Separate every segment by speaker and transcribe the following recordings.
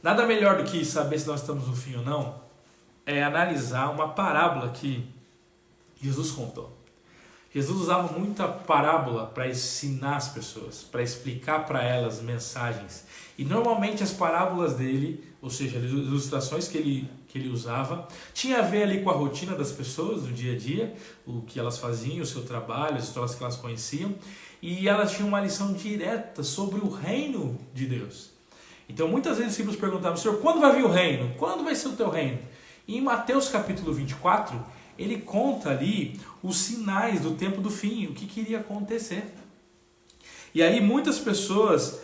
Speaker 1: Nada melhor do que saber se nós estamos no fim ou não é analisar uma parábola que Jesus contou. Jesus usava muita parábola para ensinar as pessoas, para explicar para elas mensagens. E normalmente as parábolas dele, ou seja, as ilustrações que ele usava, tinha a ver ali com a rotina das pessoas do dia a dia, o que elas faziam, o seu trabalho, as histórias que elas conheciam. E elas tinham uma lição direta sobre o reino de Deus. Então muitas vezes os discípulos perguntavam: Senhor, quando vai vir o reino? Quando vai ser o teu reino? E em Mateus capítulo 24, ele conta ali os sinais do tempo do fim, o que iria acontecer. E aí muitas pessoas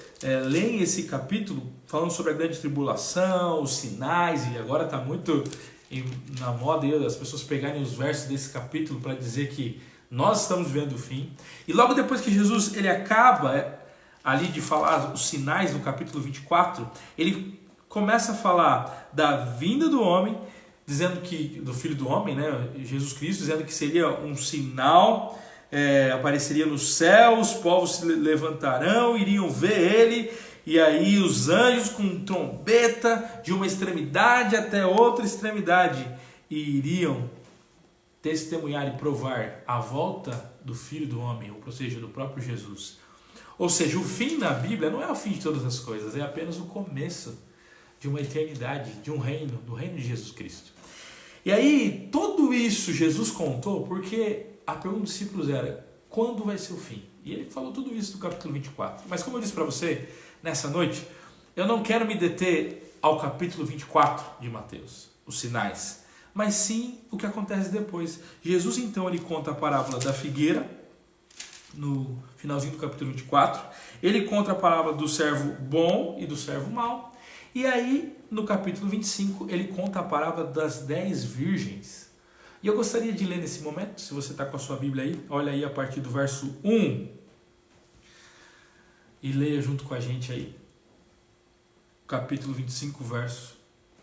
Speaker 1: leem esse capítulo falando sobre a grande tribulação, os sinais, e agora está muito na moda aí as pessoas pegarem os versos desse capítulo para dizer que nós estamos vivendo o fim. E logo depois que Jesus ele acaba ali de falar os sinais no capítulo 24, ele começa a falar da vinda do homem, dizendo que, do Filho do Homem, né, Jesus Cristo, dizendo que seria um sinal, apareceria no céu, os povos se levantarão, iriam ver ele, e aí os anjos com trombeta de uma extremidade até outra extremidade, e iriam testemunhar e provar a volta do Filho do Homem, ou seja, do próprio Jesus. Ou seja, o fim na Bíblia não é o fim de todas as coisas, é apenas o começo de uma eternidade, de um reino, do reino de Jesus Cristo. E aí, tudo isso Jesus contou porque a pergunta dos discípulos era: quando vai ser o fim? E ele falou tudo isso no capítulo 24. Mas como eu disse para você, nessa noite, eu não quero me deter ao capítulo 24 de Mateus, os sinais, mas sim o que acontece depois. Jesus então ele conta a parábola da figueira, no finalzinho do capítulo 24, ele conta a parábola do servo bom e do servo mau, e aí no capítulo 25 ele conta a parábola das 10 virgens. E eu gostaria de ler nesse momento, se você está com a sua Bíblia aí, olha aí a partir do verso 1, e leia junto com a gente aí, capítulo 25, verso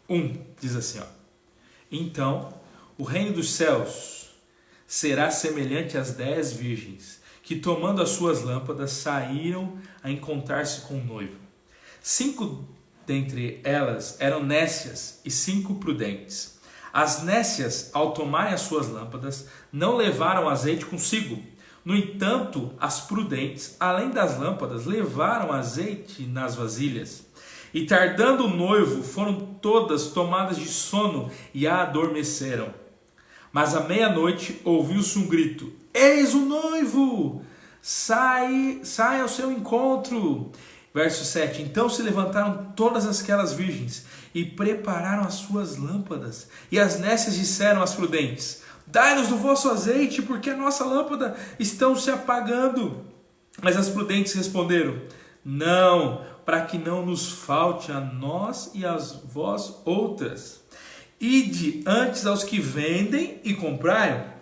Speaker 1: 1, diz assim, ó: Então o reino dos céus será semelhante às 10 virgens, que tomando as suas lâmpadas saíram a encontrar-se com o noivo. 5 dentre elas eram nécias e 5 prudentes. As nécias, ao tomarem as suas lâmpadas, não levaram azeite consigo. No entanto, as prudentes, além das lâmpadas, levaram azeite nas vasilhas. E tardando o noivo, foram todas tomadas de sono e adormeceram. Mas à meia-noite ouviu-se um grito: Eis o noivo! Sai ao seu encontro! Verso 7. Então se levantaram todas aquelas virgens e prepararam as suas lâmpadas. E as nécias disseram às prudentes: Dai-nos do vosso azeite, porque a nossa lâmpada estão se apagando. Mas as prudentes responderam: Não, para que não nos falte a nós e a vós outras. Ide antes aos que vendem e compraram.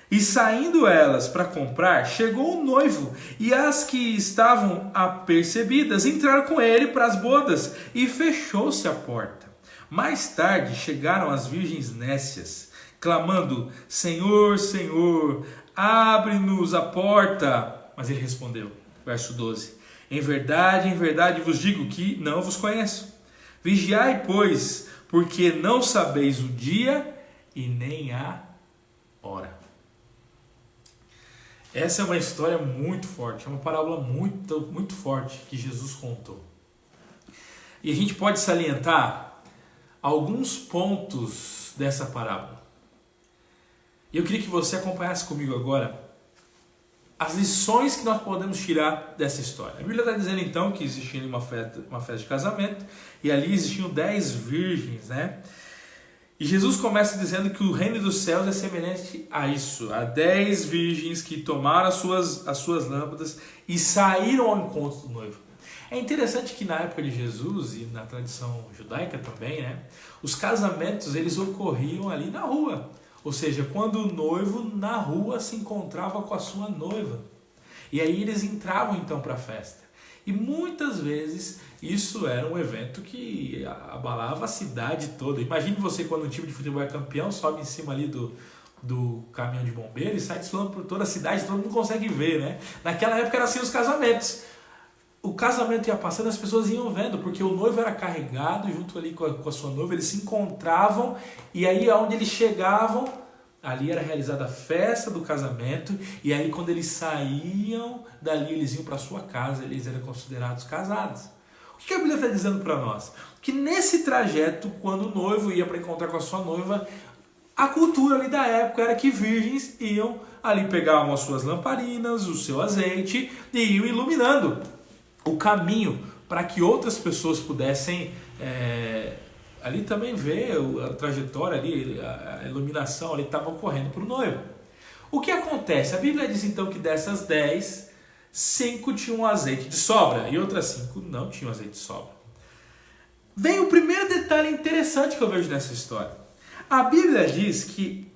Speaker 1: E saindo elas para comprar, chegou o noivo, e as que estavam apercebidas entraram com ele para as bodas, e fechou-se a porta. Mais tarde chegaram as virgens nécias, clamando: Senhor, Senhor, abre-nos a porta. Mas ele respondeu, verso 12: em verdade vos digo que não vos conheço. Vigiai, pois, porque não sabeis o dia e nem a hora. Essa é uma história muito forte, é uma parábola muito forte que Jesus contou. E a gente pode salientar alguns pontos dessa parábola. E eu queria que você acompanhasse comigo agora as lições que nós podemos tirar dessa história. A Bíblia está dizendo então que existia uma festa de casamento, e ali existiam 10 virgens, né? E Jesus começa dizendo que o reino dos céus é semelhante a isso, a 10 virgens que tomaram as suas lâmpadas e saíram ao encontro do noivo. É interessante que na época de Jesus e na tradição judaica também, né, os casamentos eles ocorriam ali na rua. Ou seja, quando o noivo na rua se encontrava com a sua noiva. E aí eles entravam então para a festa. E muitas vezes isso era um evento que abalava a cidade toda. Imagine você quando um time de futebol é campeão, sobe em cima ali do caminhão de bombeiro e sai desfilando por toda a cidade, todo mundo consegue ver, né? Naquela época eram assim os casamentos. o casamento ia passando, as pessoas iam vendo, porque o noivo era carregado junto ali com a sua noiva, eles se encontravam, e aí aonde eles chegavam, ali era realizada a festa do casamento, e aí quando eles saíam dali, eles iam para sua casa, eles eram considerados casados. O que a Bíblia está dizendo para nós? Que nesse trajeto, quando o noivo ia para encontrar com a sua noiva, a cultura ali da época era que virgens iam ali, pegavam as suas lamparinas, o seu azeite, e iam iluminando o caminho para que outras pessoas pudessem ali também ver a trajetória ali, a iluminação ali estava ocorrendo para o noivo. O que acontece? A Bíblia diz então que dessas 10, 5 tinham azeite de sobra e outras 5 não tinham azeite de sobra. Vem o primeiro detalhe interessante que eu vejo nessa história. A Bíblia diz que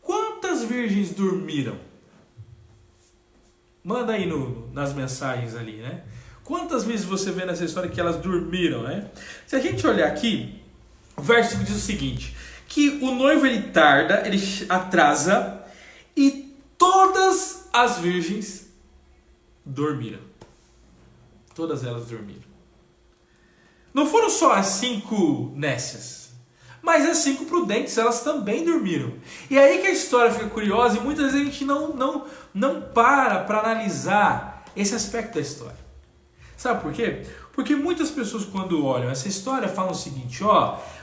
Speaker 1: quantas virgens dormiram? Manda aí nas mensagens ali, né? Quantas vezes você vê nessa história que elas dormiram, né? Se a gente olhar aqui, o versículo diz o seguinte, que o noivo ele tarda, ele atrasa e todas as virgens dormiram. Todas elas dormiram. Não foram só as 5 nécias, mas as 5 prudentes, elas também dormiram. E aí que a história fica curiosa e muitas vezes a gente não para analisar esse aspecto da história. Sabe por quê? Porque muitas pessoas quando olham essa história falam o seguinte,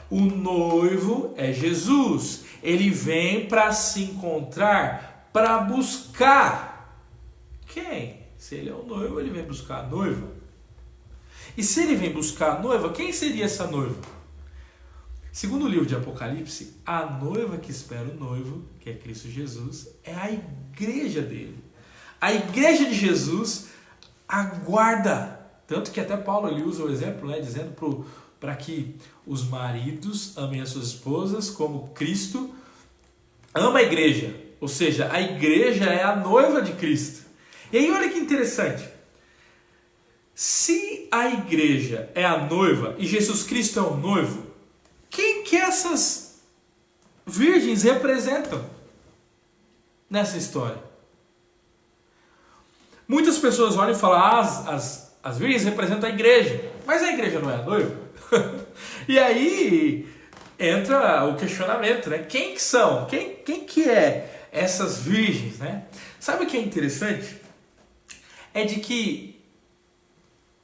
Speaker 1: o noivo é Jesus, ele vem para se encontrar, para buscar quem? Se ele é o noivo, ele vem buscar a noiva. E se ele vem buscar a noiva, quem seria essa noiva? Segundo o livro de Apocalipse, a noiva que espera o noivo, que é Cristo Jesus, é a igreja dele. A igreja de Jesus aguarda. Tanto que até Paulo ele usa o exemplo, né, dizendo para que os maridos amem as suas esposas como Cristo ama a igreja. Ou seja, a igreja é a noiva de Cristo. E aí olha que interessante. Se a igreja é a noiva e Jesus Cristo é o noivo, quem que essas virgens representam nessa história? Muitas pessoas olham e falam, as virgens representam a igreja, mas a igreja não é a noiva? E aí entra o questionamento, né? Quem que são? Quem que é essas virgens, né? Sabe o que é interessante? É de que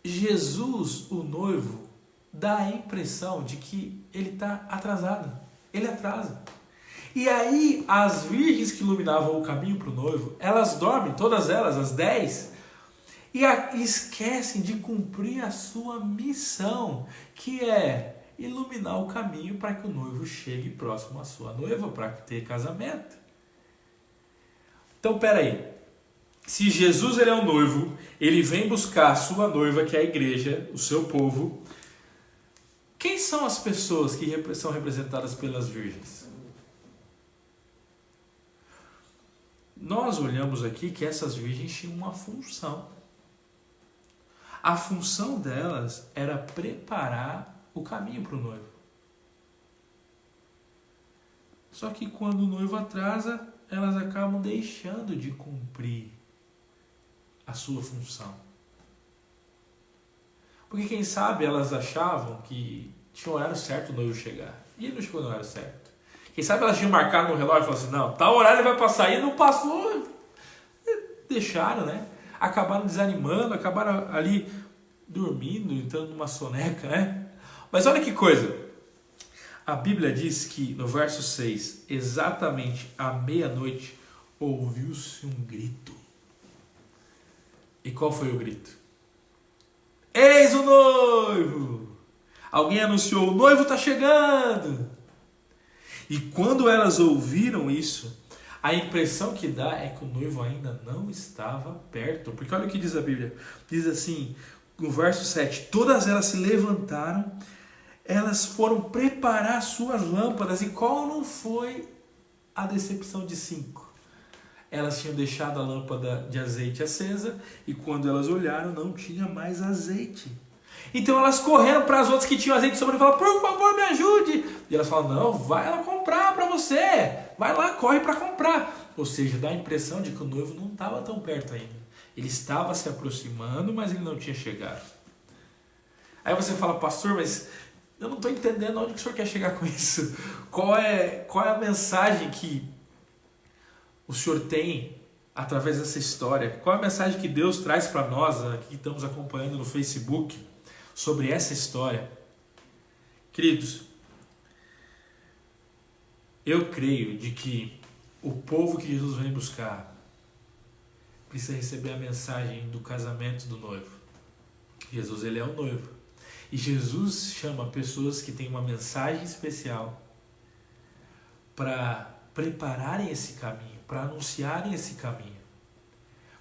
Speaker 1: Jesus, o noivo, dá a impressão de que ele está atrasado. Ele atrasa. E aí as virgens que iluminavam o caminho para o noivo, elas dormem, todas elas, as 10, e esquecem de cumprir a sua missão, que é iluminar o caminho para que o noivo chegue próximo à sua noiva, para ter casamento. Então, peraí. Se Jesus ele é o noivo, ele vem buscar a sua noiva, que é a igreja, o seu povo. Quem são as pessoas que são representadas pelas virgens? Nós olhamos aqui que essas virgens tinham uma função. A função delas era preparar o caminho para o noivo. Só que quando o noivo atrasa, elas acabam deixando de cumprir a sua função. Porque quem sabe elas achavam que tinha o horário certo o noivo chegar. E ele não chegou no horário certo. Quem sabe elas tinham marcado no relógio e falaram assim, não, tal horário ele vai passar. E não passou. Deixaram, né? Acabaram desanimando, acabaram ali dormindo, entrando numa soneca, né? Mas olha que coisa. A Bíblia diz que no verso 6, exatamente à meia-noite, ouviu-se um grito. E qual foi o grito? Eis o noivo! Alguém anunciou, o noivo está chegando! E quando elas ouviram isso, a impressão que dá é que o noivo ainda não estava perto. Porque olha o que diz a Bíblia. Diz assim, no verso 7, todas elas se levantaram, elas foram preparar suas lâmpadas. E qual não foi a decepção de 5? Elas tinham deixado a lâmpada de azeite acesa e quando elas olharam não tinha mais azeite. Então elas correram para as outras que tinham azeite sobre e falaram, por favor me ajude. E elas falaram, não, vai lá comprar para você. Vai lá, corre para comprar. Ou seja, dá a impressão de que o noivo não estava tão perto ainda. Ele estava se aproximando, mas ele não tinha chegado. Aí você fala, pastor, mas eu não estou entendendo onde que o senhor quer chegar com isso. Qual é a mensagem que o senhor tem através dessa história? Qual é a mensagem que Deus traz para nós, que estamos acompanhando no Facebook, sobre essa história? Queridos, eu creio de que o povo que Jesus vem buscar precisa receber a mensagem do casamento do noivo. Jesus, ele é o noivo. E Jesus chama pessoas que têm uma mensagem especial para prepararem esse caminho, para anunciarem esse caminho.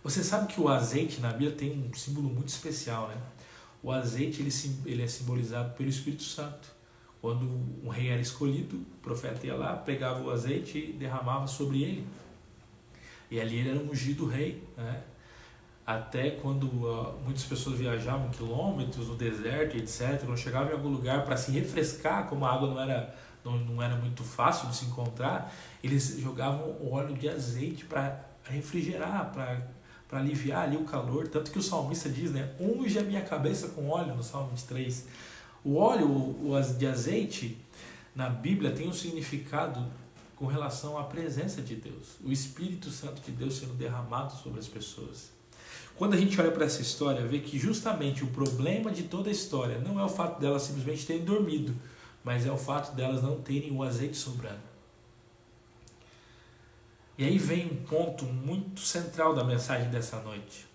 Speaker 1: Você sabe que o azeite na Bíblia tem um símbolo muito especial, né? O azeite ele é simbolizado pelo Espírito Santo. Quando um rei era escolhido, o profeta ia lá, pegava o azeite e derramava sobre ele. E ali ele era ungido rei, né? Até quando muitas pessoas viajavam quilômetros no deserto, etc., não chegavam em algum lugar para se refrescar, como a água não era muito fácil de se encontrar, eles jogavam o óleo de azeite para refrigerar, para aliviar ali o calor. Tanto que o salmista diz, né? Unge a minha cabeça com óleo, no Salmo 23. O óleo de azeite, na Bíblia, tem um significado com relação à presença de Deus. O Espírito Santo de Deus sendo derramado sobre as pessoas. Quando a gente olha para essa história, vê que justamente o problema de toda a história não é o fato delas simplesmente terem dormido, mas é o fato delas não terem o azeite sobrando. E aí vem um ponto muito central da mensagem dessa noite.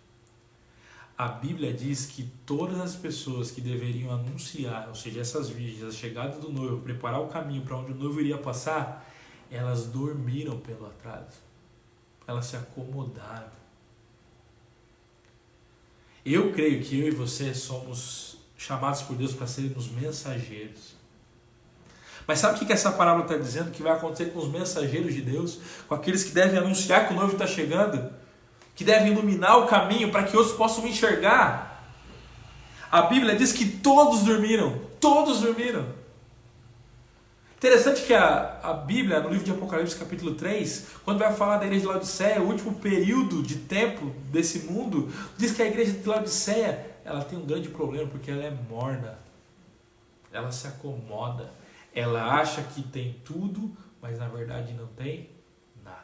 Speaker 1: A Bíblia diz que todas as pessoas que deveriam anunciar, ou seja, essas virgens, a chegada do noivo, preparar o caminho para onde o noivo iria passar, elas dormiram pelo atraso. Elas se acomodaram. Eu creio que eu e você somos chamados por Deus para sermos mensageiros. Mas sabe o que essa parábola está dizendo? Que vai acontecer com os mensageiros de Deus, com aqueles que devem anunciar que o noivo está chegando, que devem iluminar o caminho para que outros possam enxergar. A Bíblia diz que todos dormiram. Todos dormiram. Interessante que a Bíblia, no livro de Apocalipse, capítulo 3, quando vai falar da igreja de Laodiceia, o último período de tempo desse mundo, diz que a igreja de Laodiceia, ela tem um grande problema, porque ela é morna. Ela se acomoda. Ela acha que tem tudo, mas na verdade não tem nada.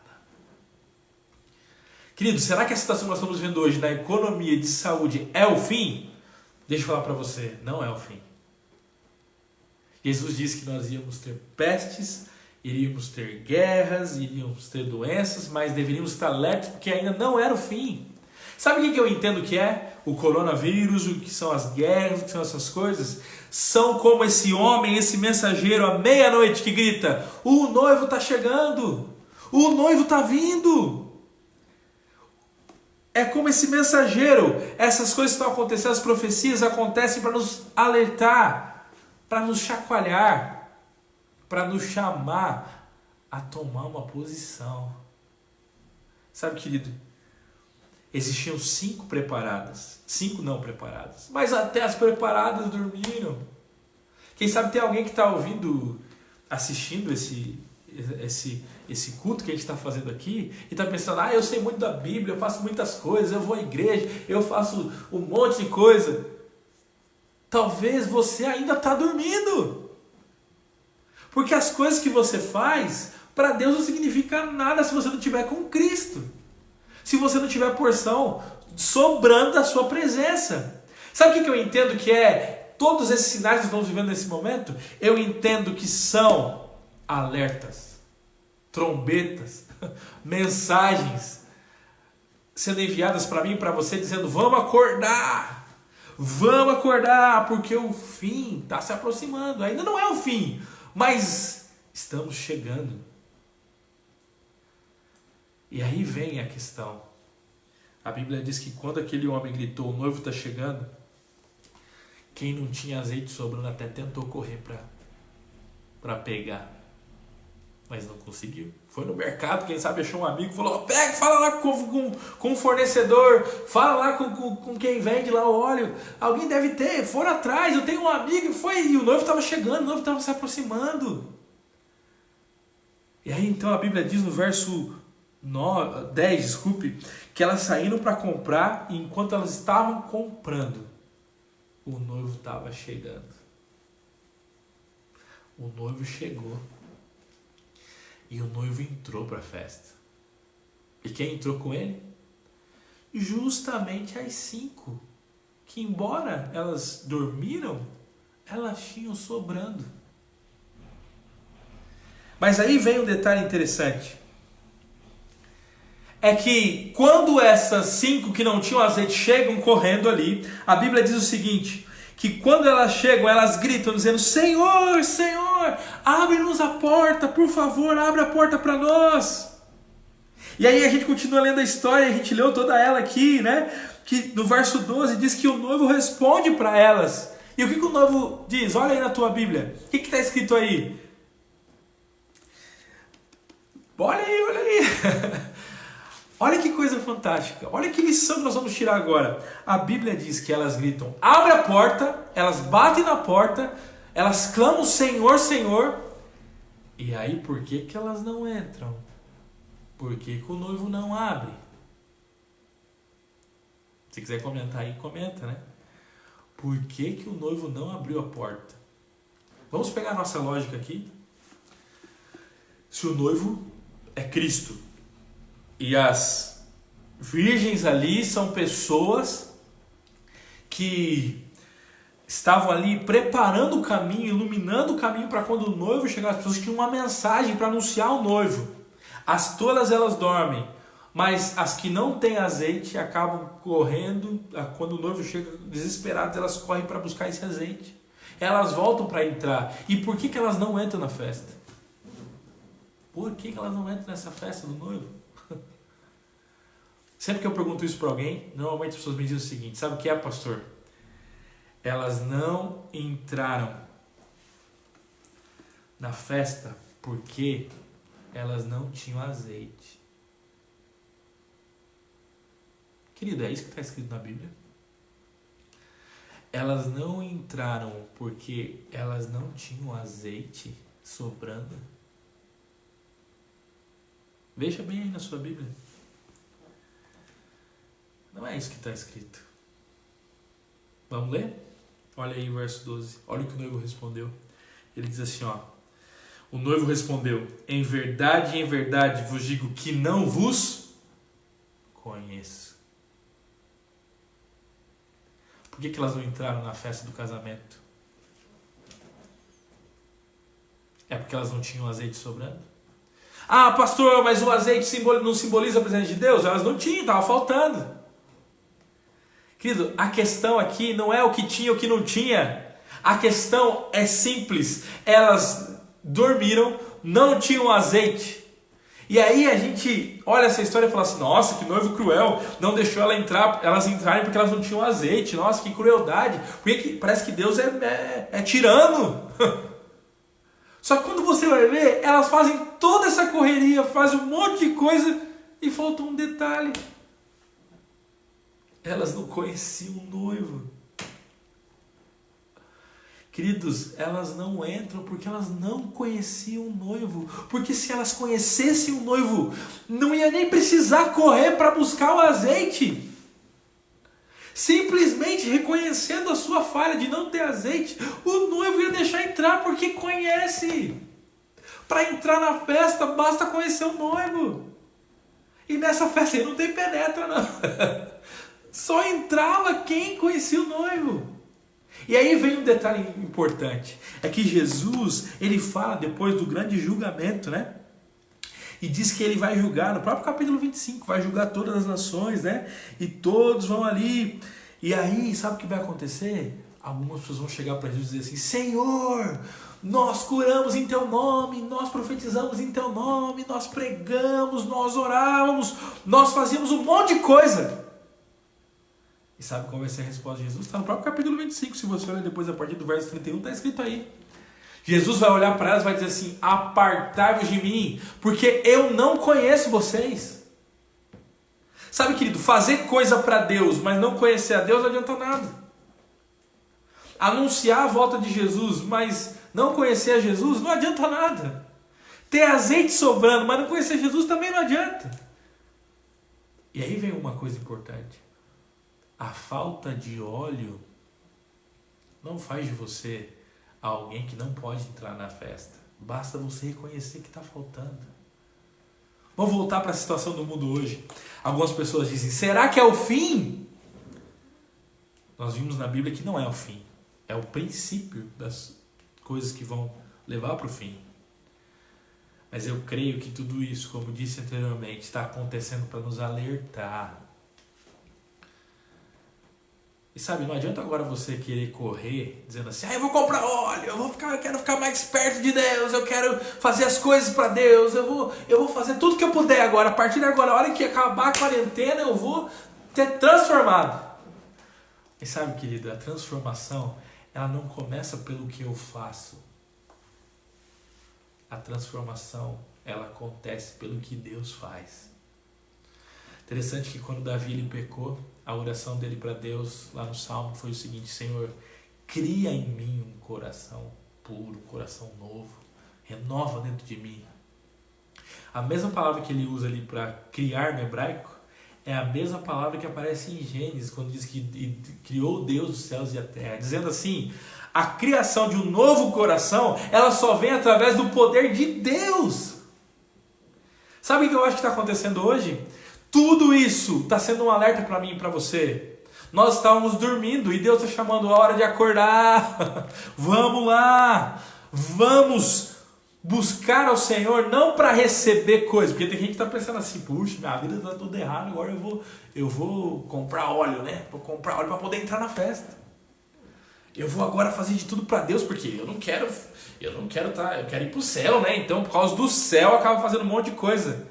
Speaker 1: Querido, será que a situação que nós estamos vendo hoje na economia de saúde é o fim? Deixa eu falar para você, não é o fim. Jesus disse que nós íamos ter pestes, iríamos ter guerras, iríamos ter doenças, mas deveríamos estar alertas porque ainda não era o fim. Sabe o que eu entendo que é? O coronavírus, o que são as guerras, o que são essas coisas? São como esse homem, esse mensageiro à meia-noite que grita: o noivo está chegando, o noivo está vindo. É como esse mensageiro, essas coisas que estão acontecendo, as profecias acontecem para nos alertar, para nos chacoalhar, para nos chamar a tomar uma posição. Sabe, querido, existiam 5 preparadas, 5 não preparadas, mas até as preparadas dormiram. Quem sabe tem alguém que está ouvindo, assistindo esse culto que a gente está fazendo aqui e está pensando: eu sei muito da Bíblia, eu faço muitas coisas, eu vou à igreja, eu faço um monte de coisa. Talvez você ainda está dormindo. Porque as coisas que você faz, para Deus não significa nada se você não tiver com Cristo. Se você não tiver porção sobrando da sua presença. Sabe o que eu entendo que é todos esses sinais que nós estamos vivendo nesse momento? Eu entendo que são alertas, trombetas, mensagens sendo enviadas para mim e para você, dizendo: vamos acordar, porque o fim está se aproximando. Ainda não é o fim, mas estamos chegando. E aí vem a questão. A Bíblia diz que quando aquele homem gritou: o noivo está chegando, quem não tinha azeite sobrando até tentou correr para pegar, mas não conseguiu. Foi no mercado, quem sabe achou um amigo, falou: pega, fala lá com o fornecedor, fala lá com quem vende lá o óleo, alguém deve ter. Foram atrás, eu tenho um amigo, e o noivo estava chegando, o noivo estava se aproximando. E aí então a Bíblia diz no verso 10, que elas saíram para comprar e enquanto elas estavam comprando, o noivo estava chegando. O noivo chegou. E o noivo entrou para a festa. E quem entrou com ele? Justamente as 5, que embora elas dormiram, elas tinham sobrando. Mas aí vem um detalhe interessante. É que quando essas 5 que não tinham azeite chegam correndo ali, a Bíblia diz o seguinte, que quando elas chegam, elas gritam dizendo: Senhor, Senhor, abre-nos a porta, por favor, abre a porta para nós. E aí a gente continua lendo a história, a gente leu toda ela aqui, né? Que no verso 12 diz que o noivo responde para elas. E o que o noivo diz? Olha aí na tua Bíblia. O que está escrito aí? Olha aí, olha aí. Olha que coisa fantástica. Olha que lição que nós vamos tirar agora. A Bíblia diz que elas gritam: abre a porta, elas batem na porta, elas clamam: Senhor, Senhor. E aí por que elas não entram? Por que o noivo não abre? Se quiser comentar aí, comenta, né? Por que o noivo não abriu a porta? Vamos pegar a nossa lógica aqui. Se o noivo é Cristo e as virgens ali são pessoas que estavam ali preparando o caminho, iluminando o caminho para quando o noivo chegar, as pessoas tinham uma mensagem para anunciar o noivo. As tolas elas dormem, mas as que não têm azeite acabam correndo, quando o noivo chega desesperadas, elas correm para buscar esse azeite. Elas voltam para entrar. E por que elas não entram na festa? Por que elas não entram nessa festa do noivo? Sempre que eu pergunto isso para alguém, normalmente as pessoas me dizem o seguinte: sabe o que é, pastor? Elas não entraram na festa porque elas não tinham azeite. Querido, é isso que está escrito na Bíblia. Elas não entraram porque elas não tinham azeite sobrando. Veja bem aí na sua Bíblia. Não é isso que está escrito. Vamos ler? Olha aí o verso 12. Olha o que o noivo respondeu. Ele diz assim, ó. O noivo respondeu: em verdade vos digo que não vos conheço. Por que elas não entraram na festa do casamento? É porque elas não tinham azeite sobrando? Ah, pastor, mas o azeite não simboliza a presença de Deus? Elas não tinham, estava faltando. Querido, a questão aqui não é o que tinha ou o que não tinha. A questão é simples. Elas dormiram, não tinham azeite. E aí a gente olha essa história e fala assim: nossa, que noivo cruel, não deixou elas entrarem porque elas não tinham azeite. Nossa, que crueldade. Porque parece que Deus é tirano. Só que quando você vai ver, elas fazem toda essa correria, fazem um monte de coisa e falta um detalhe. Elas não conheciam o noivo. Queridos, elas não entram porque elas não conheciam o noivo. Porque se elas conhecessem o noivo, não ia nem precisar correr para buscar o azeite. Simplesmente reconhecendo a sua falha de não ter azeite, o noivo ia deixar entrar porque conhece. Para entrar na festa, basta conhecer o noivo. E nessa festa aí não tem penetra, não. Só entrava quem conhecia o noivo. E aí vem um detalhe importante. É que Jesus, ele fala depois do grande julgamento, né? E diz que ele vai julgar, no próprio capítulo 25, vai julgar todas as nações, né? E todos vão ali. E aí, sabe o que vai acontecer? Algumas pessoas vão chegar para Jesus e dizer assim: Senhor, nós curamos em teu nome, nós profetizamos em teu nome, nós pregamos, nós orávamos, nós fazíamos um monte de coisa. E sabe qual vai ser a resposta de Jesus? Está no próprio capítulo 25, se você olhar depois a partir do verso 31, está escrito aí. Jesus vai olhar para elas e vai dizer assim: apartai-vos de mim, porque eu não conheço vocês. Sabe, querido, fazer coisa para Deus, mas não conhecer a Deus não adianta nada. Anunciar a volta de Jesus, mas não conhecer a Jesus não adianta nada. Ter azeite sobrando, mas não conhecer Jesus também não adianta. E aí vem uma coisa importante. A falta de óleo não faz de você alguém que não pode entrar na festa. Basta você reconhecer que está faltando. Vamos voltar para a situação do mundo hoje. Algumas pessoas dizem, será que é o fim? Nós vimos na Bíblia que não é o fim. É o princípio das coisas que vão levar para o fim. Mas eu creio que tudo isso, como disse anteriormente, está acontecendo para nos alertar. E sabe, não adianta agora você querer correr dizendo assim, eu vou comprar óleo, eu quero ficar mais perto de Deus, eu quero fazer as coisas para Deus, eu vou fazer tudo que eu puder agora. A partir de agora, a hora que acabar a quarentena, eu vou ter transformado. E sabe, querido, a transformação, ela não começa pelo que eu faço. A transformação, ela acontece pelo que Deus faz. Interessante que quando Davi ele pecou, a oração dele para Deus lá no Salmo foi o seguinte: Senhor, cria em mim um coração puro, um coração novo, renova dentro de mim. A mesma palavra que ele usa ali para criar no hebraico é a mesma palavra que aparece em Gênesis, quando diz que criou Deus os céus e a terra, dizendo assim, a criação de um novo coração, ela só vem através do poder de Deus. Sabe o que eu acho que está acontecendo hoje? Tudo isso está sendo um alerta para mim e para você. Nós estávamos dormindo e Deus está chamando a hora de acordar. Vamos lá, vamos buscar ao Senhor, não para receber coisas, porque tem gente que está pensando assim, puxa, minha vida está tudo errado, agora eu vou comprar óleo, né? Vou comprar óleo para poder entrar na festa. Eu vou agora fazer de tudo para Deus, porque eu quero ir para o céu, né? Então, por causa do céu, eu acabo fazendo um monte de coisa.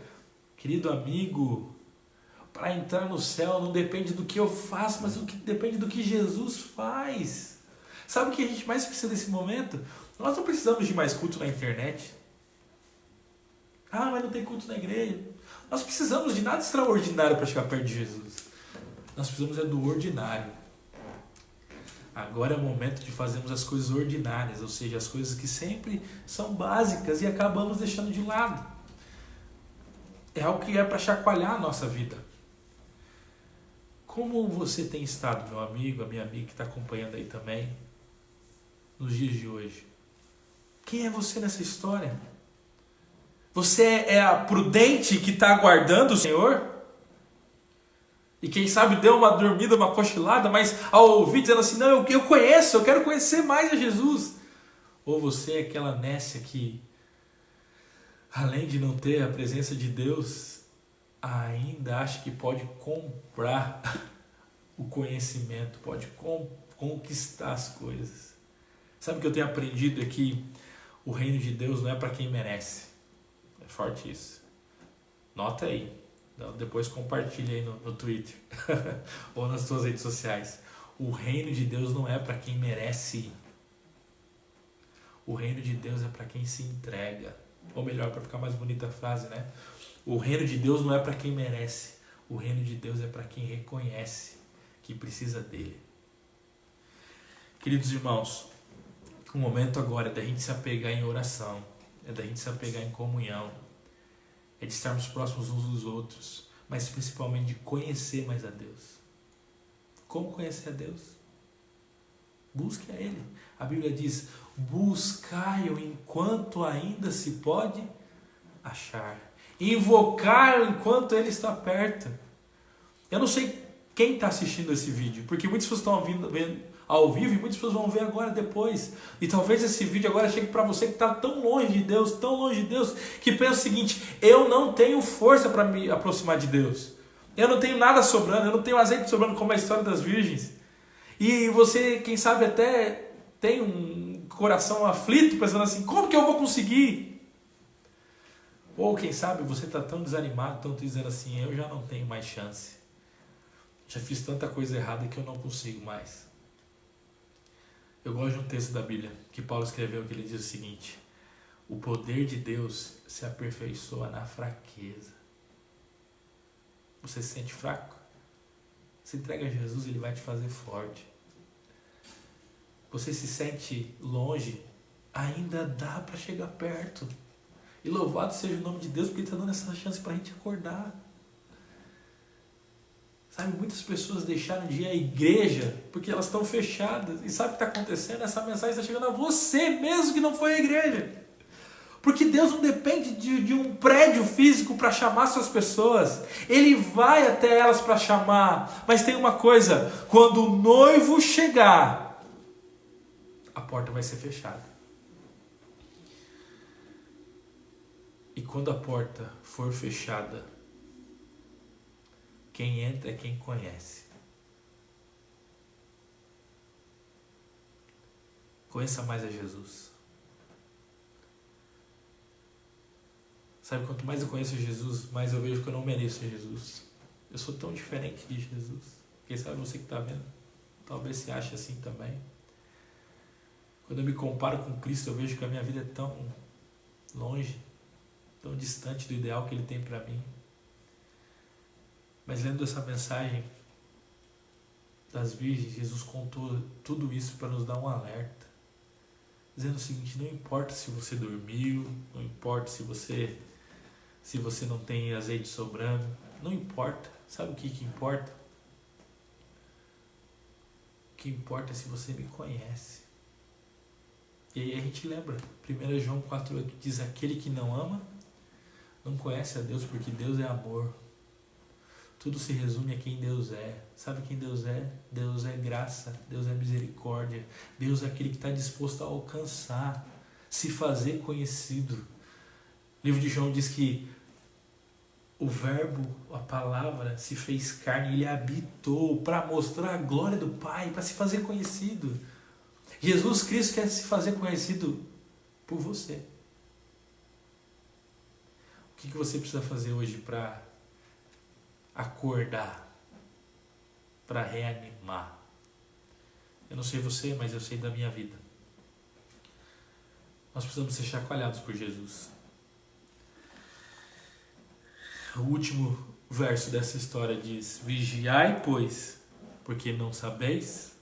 Speaker 1: Querido amigo, para entrar no céu não depende do que eu faço, mas depende do que Jesus faz. Sabe o que a gente mais precisa nesse momento? Nós não precisamos de mais culto na internet. Mas não tem culto na igreja. Nós precisamos de nada extraordinário para chegar perto de Jesus. Nós precisamos do ordinário. Agora é o momento de fazermos as coisas ordinárias, ou seja, as coisas que sempre são básicas e acabamos deixando de lado. É algo que é para chacoalhar a nossa vida. Como você tem estado, meu amigo, a minha amiga que está acompanhando aí também, nos dias de hoje? Quem é você nessa história? Você é a prudente que está aguardando o Senhor? E quem sabe deu uma dormida, uma cochilada, mas ao ouvir dizendo assim, não, eu conheço, eu quero conhecer mais a Jesus. Ou você é aquela nécia que, além de não ter a presença de Deus, ainda acha que pode comprar o conhecimento, pode conquistar as coisas. Sabe o que eu tenho aprendido? É que o reino de Deus não é para quem merece. É forte isso. Nota aí. Depois compartilha aí no Twitter ou nas suas redes sociais. O reino de Deus não é para quem merece. O reino de Deus é para quem se entrega. Ou melhor, para ficar mais bonita a frase, né? O reino de Deus não é para quem merece. O reino de Deus é para quem reconhece que precisa dele. Queridos irmãos, o momento agora é da gente se apegar em oração, é da gente se apegar em comunhão, é de estarmos próximos uns dos outros, mas principalmente de conhecer mais a Deus. Como conhecer a Deus? Busque a Ele. A Bíblia diz, buscai-o enquanto ainda se pode achar. Invocar enquanto Ele está perto. Eu não sei quem está assistindo esse vídeo, porque muitas pessoas estão vendo ao vivo e muitas pessoas vão ver agora depois. E talvez esse vídeo agora chegue para você que está tão longe de Deus, que pensa o seguinte, eu não tenho força para me aproximar de Deus. Eu não tenho nada sobrando, eu não tenho azeite sobrando como a história das virgens. E você, quem sabe, até tem um coração aflito, pensando assim, como que eu vou conseguir? Ou quem sabe você está tão desanimado, tão dizendo assim, eu já não tenho mais chance. Já fiz tanta coisa errada que eu não consigo mais. Eu gosto de um texto da Bíblia que Paulo escreveu, que ele diz o seguinte, o poder de Deus se aperfeiçoa na fraqueza. Você se sente fraco? Se entrega a Jesus, Ele vai te fazer forte. Você se sente longe? Ainda dá para chegar perto. E louvado seja o nome de Deus, porque Ele está dando essa chance para a gente acordar. Sabe, muitas pessoas deixaram de ir à igreja porque elas estão fechadas. E sabe o que está acontecendo? Essa mensagem está chegando a você mesmo que não foi à igreja. Porque Deus não depende de um prédio físico para chamar suas pessoas. Ele vai até elas para chamar. Mas tem uma coisa, quando o noivo chegar, a porta vai ser fechada. E quando a porta for fechada, quem entra é quem conhece. Conheça mais a Jesus. Sabe, quanto mais eu conheço Jesus, mais eu vejo que eu não mereço Jesus. Eu sou tão diferente de Jesus. Quem sabe você que está vendo, talvez se ache assim também. Quando eu me comparo com Cristo, eu vejo que a minha vida é tão longe, tão distante do ideal que Ele tem para mim. Mas lendo essa mensagem das virgens, Jesus contou tudo isso para nos dar um alerta. Dizendo o seguinte, não importa se você dormiu, não importa se você não tem azeite sobrando, não importa. Sabe o que importa? O que importa é se você me conhece. E aí a gente lembra, 1 João 4,8 diz, aquele que não ama, não conhece a Deus, porque Deus é amor. Tudo se resume a quem Deus é. Sabe quem Deus é? Deus é graça, Deus é misericórdia. Deus é aquele que está disposto a alcançar, se fazer conhecido. O livro de João diz que o verbo, a palavra, se fez carne, ele habitou para mostrar a glória do Pai, para se fazer conhecido. Jesus Cristo quer se fazer conhecido por você. O que você precisa fazer hoje para acordar, para reanimar? Eu não sei você, mas eu sei da minha vida. Nós precisamos ser chacoalhados por Jesus. O último verso dessa história diz, vigiai, pois, porque não sabeis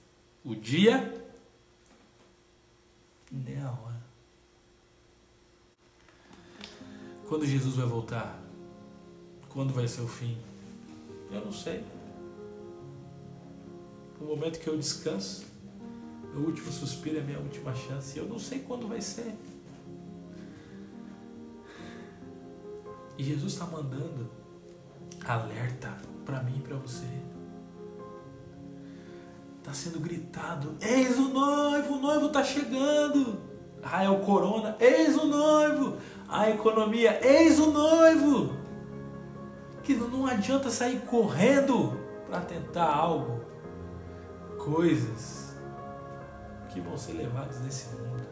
Speaker 1: o dia nem a hora. Quando Jesus vai voltar? Quando vai ser o fim? Eu não sei. No momento que eu descanso, meu último suspiro é a minha última chance. Eu não sei quando vai ser. E Jesus está mandando alerta para mim e para você. Está sendo gritado, eis o noivo está chegando. Ah, é o corona, eis o noivo. A economia, eis o noivo. Que não adianta sair correndo para tentar algo. Coisas que vão ser levadas nesse mundo.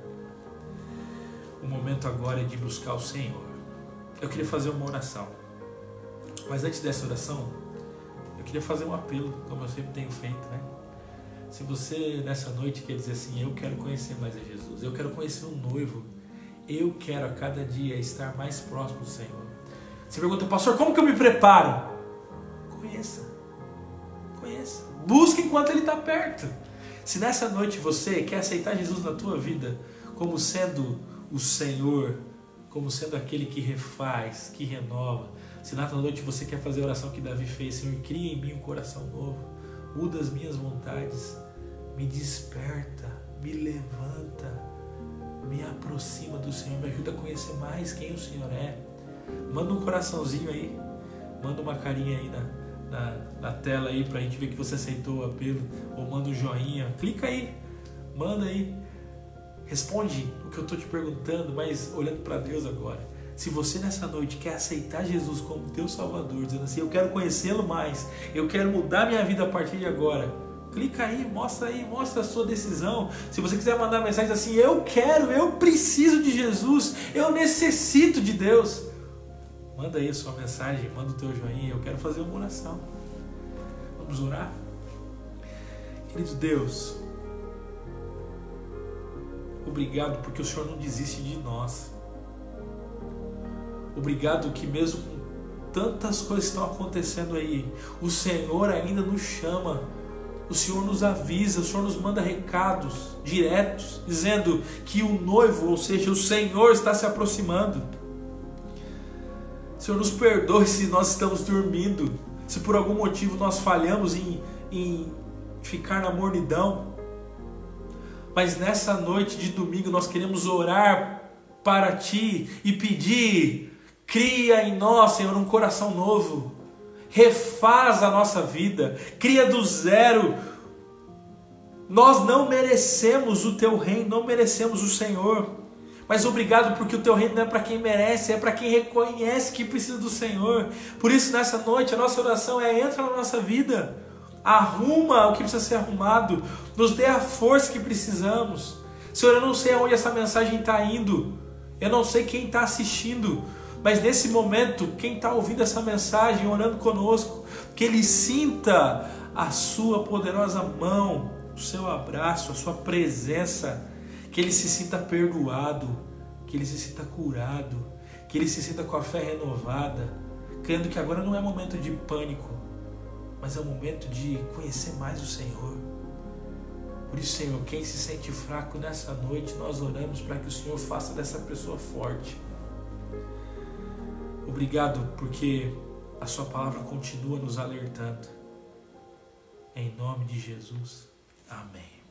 Speaker 1: O momento agora é de buscar o Senhor. Eu queria fazer uma oração. Mas antes dessa oração, eu queria fazer um apelo, como eu sempre tenho feito, né? Se você nessa noite quer dizer assim, eu quero conhecer mais a Jesus, eu quero conhecer o noivo, eu quero a cada dia estar mais próximo do Senhor. Você pergunta, pastor, como que eu me preparo? Conheça. Busque enquanto Ele está perto. Se nessa noite você quer aceitar Jesus na tua vida como sendo o Senhor, como sendo aquele que refaz, que renova, se nessa noite você quer fazer a oração que Davi fez, Senhor, cria em mim um coração novo, muda as minhas vontades, me desperta, me levanta, me aproxima do Senhor, me ajuda a conhecer mais quem o Senhor é. Manda um coraçãozinho aí, manda uma carinha aí na tela aí pra gente ver que você aceitou o apelo, ou manda um joinha, clica aí, manda aí, responde o que eu tô te perguntando, mas olhando para Deus agora. Se você nessa noite quer aceitar Jesus como teu Salvador, dizendo assim, eu quero conhecê-lo mais, eu quero mudar minha vida a partir de agora, clica aí, mostra a sua decisão. Se você quiser mandar mensagem assim, eu preciso de Jesus, eu necessito de Deus, manda aí a sua mensagem, manda o teu joinha, eu quero fazer uma oração. Vamos orar? Querido Deus, obrigado porque o Senhor não desiste de nós. Obrigado que mesmo com tantas coisas que estão acontecendo aí, o Senhor ainda nos chama, o Senhor nos avisa, o Senhor nos manda recados diretos, dizendo que o noivo, ou seja, o Senhor está se aproximando. Senhor, nos perdoe se nós estamos dormindo, se por algum motivo nós falhamos em ficar na mornidão, mas nessa noite de domingo nós queremos orar para Ti e pedir: cria em nós, Senhor, um coração novo, refaz a nossa vida, cria do zero. Nós não merecemos o Teu reino, não merecemos o Senhor, mas obrigado porque o Teu reino não é para quem merece, é para quem reconhece que precisa do Senhor. Por isso nessa noite a nossa oração é: entra na nossa vida, arruma o que precisa ser arrumado, nos dê a força que precisamos. Senhor, eu não sei aonde essa mensagem está indo, eu não sei quem está assistindo, mas nesse momento, quem está ouvindo essa mensagem, orando conosco, que ele sinta a sua poderosa mão, o seu abraço, a sua presença, que ele se sinta perdoado, que ele se sinta curado, que ele se sinta com a fé renovada, crendo que agora não é momento de pânico, mas é o momento de conhecer mais o Senhor. Por isso, Senhor, quem se sente fraco nessa noite, nós oramos para que o Senhor faça dessa pessoa forte. Obrigado porque a sua palavra continua nos alertando. Em nome de Jesus. Amém.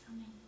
Speaker 2: Amém.